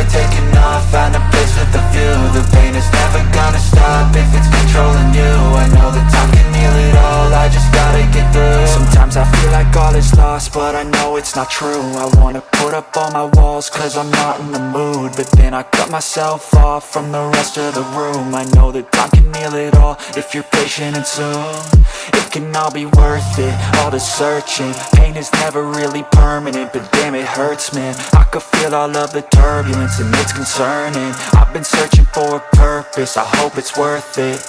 like taking off, find a place with a view. The pain is never gonna stop if it's controlling you. I know that time can heal it all, I just gotta get through. Sometimes I feel like all is lost, but I know it's not true. I wanna put up all my walls cause I'm not in the mood, but then I cut myself off from the rest of the room. I know that time can heal it all if you're patient and soon it can all be worth it, all the searching. Pain is never really permanent, but damn it hurts, man. I could feel all of the turbulence and it's concerning. I've been searching for a purpose, I hope it's worth it.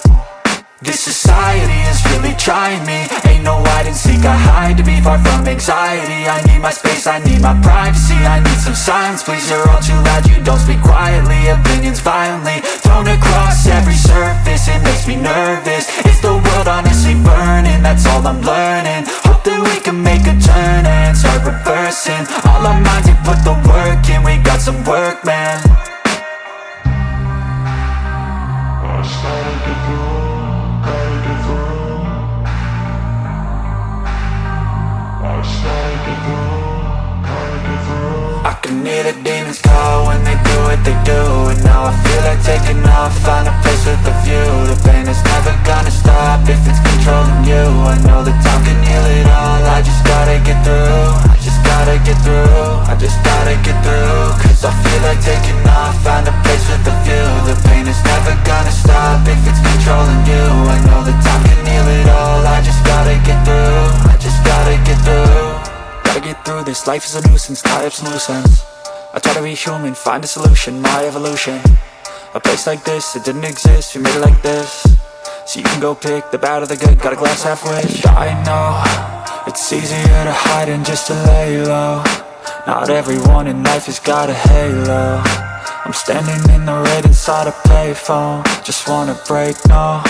This society is really trying me. Ain't no hide and seek, I hide to be far from anxiety. I need my space, I need my privacy, I need some silence, please. You're all too loud, you don't speak quietly. Opinions violently thrown across every surface, it makes me nervous. Is the world honestly burning? That's all I'm learning. Hope that we can make a turn and start reversing all our minds and put the work in. We got some work, man. I started to grow. I can hear the demons call when they do what they do, and now I feel like taking off, find a place with a view. The pain is never gonna stop if it's controlling you. I know that time can heal it all, I just gotta get through. I just gotta get through, I just gotta get through. Cause I feel like taking off, find a place with a view. The pain is never gonna stop if it's controlling you. I know that time can heal it all, I just gotta get through. I just gotta get through. Gotta get through this, life is a nuisance, tie up some loose ends. I try to be human, find a solution, my evolution. A place like this, it didn't exist, we made it like this. So you can go pick the bad or the good, got a glass half wish. I know, it's easier to hide than just to lay low. Not everyone in life has got a halo. I'm standing in the red inside a payphone, just wanna break, no.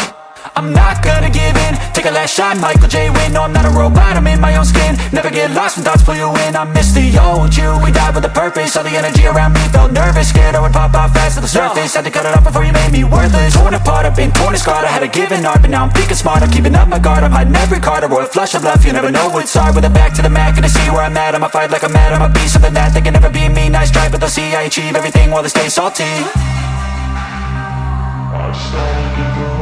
I'm not gonna give in, take a last shot, Michael J. Win. No, I'm not a robot, I'm in my own skin. Never get lost when thoughts pull you in. I miss the old you, we died with a purpose. All the energy around me felt nervous, scared I would pop out fast to the surface. Had to cut it off before you made me worthless. Torn apart, I've been torn and scarred. I had to give an art, but now I'm thinking smart. I'm keeping up my guard, I'm hiding every card. A royal flush of love, you never know what's hard. With a back to the mat, gonna see where I'm at. I'ma fight like I'm mad, I'ma be something that they can never be me. Nice try, but they'll see I achieve everything while they stay salty. I started to grow.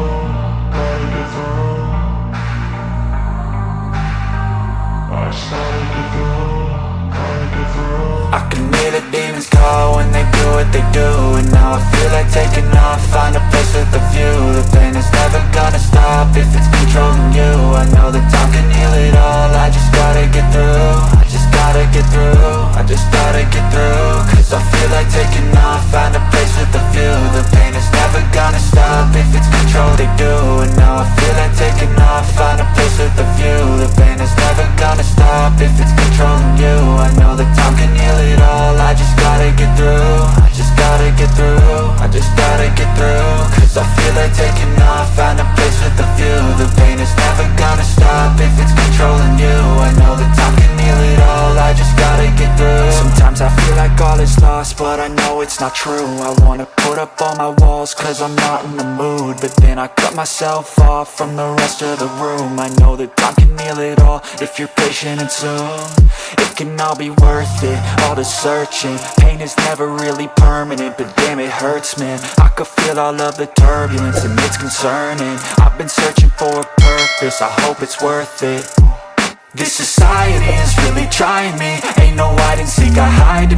I can hear the demons call when they do what they do, and now I feel like taking off, find a place with a view. The pain is never gonna stop if it's controlling you. I know that time can heal it all, I just gotta get through. I just gotta get through, I just gotta get through. Cause I feel like taking off, find a place with a view. The pain is never gonna stop if it's control they do, and now I feel like taking off, find a place with a view. The pain is never gonna stop if it's controlling you. I know that time can heal it all, I just gotta get through. I just gotta get through, I just gotta get through. Cause I feel like taking off, find a place with a view. The pain is never gonna stop if it's controlling you. I know that time can heal it all, I just gotta get through. Sometimes I feel like all is lost, but I know it's not true. I wanna put up all my walls cause I'm not in the mood, but then I cut myself off from the rest of the room. I know that time can heal it all if you're patient and soon it can all be worth it, all the searching. Pain is never really permanent, but damn it hurts, man. I could feel all of the turbulence and it's concerning. I've been searching for a purpose, I hope it's worth it. This society is really trying me. Ain't no hide and seek, I hide to